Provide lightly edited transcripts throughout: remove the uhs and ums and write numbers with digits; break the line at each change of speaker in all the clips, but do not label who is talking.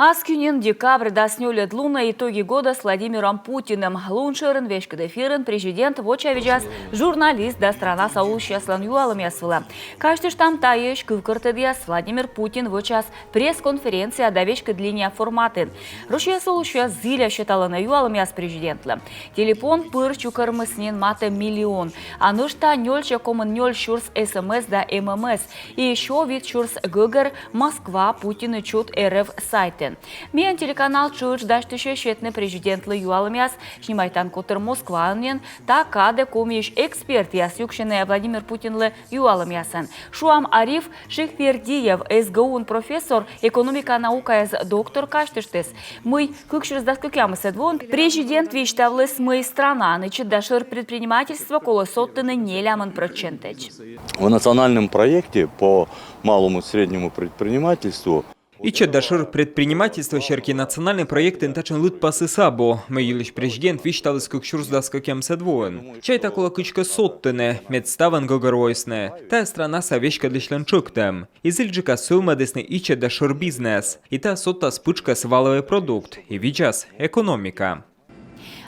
Аскюнин декабрь даснюлет луна итоги года с Владимиром Путиным. Луншерен вешкадефирен президент вочавиджас журналист да страна саулщаслан юалымясвыла. Каждый штам таеш кывкыртыдияс Владимир Путин вочас пресс-конференция да вешкадлиния форматы. Рушия саулща зиля считалана юалымяс президентлы. Телефон пыр чукармыснен маты миллион. А нышта нёльча комын нёль шурс СМС да ММС. И еще вид шурс ГГР Москва Путин и чут РФ сайты. Мен телеканал чуч даштыше шетне президентлы юалымяс, шнимайтан котыр Москванен, та каде комиш эксперт яс юкшене Владимир Путинлы юалымясан. Шуам Ариф Шихпердиев, СГУН профессор, экономика наука яз доктор каштыштес. Мы кыкшырздас кыкямысы двон, президент виштавлыс мы страна, нычы дашыр предпринимательство колосоттыны нелямын процентыч.
В национальном проекте по малому и среднему предпринимательству
Иче дашыр предпринимательство шерки национальный проект интачен лут пасы сабо. Мэйлиш президент вишталыс кыкшурздас кыкемсе двоен. Чай такола кычка соттыне, медставан гогаройсне. Та страна савешка длишлен чуктем. Изильджика сылма десне иче дашыр бизнес. И та сотта спычка сваловый продукт. И виджас экономика.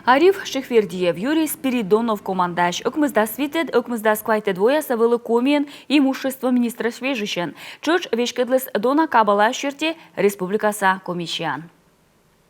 Ариф Шихпердиев, Юрий Спиридонов командаш. Окмызда свитед, окмызда сквайте двоя савылы комиен имущество министра свежищен. Чуч вешкедлес дона кабала шерти республикаса комиссиян.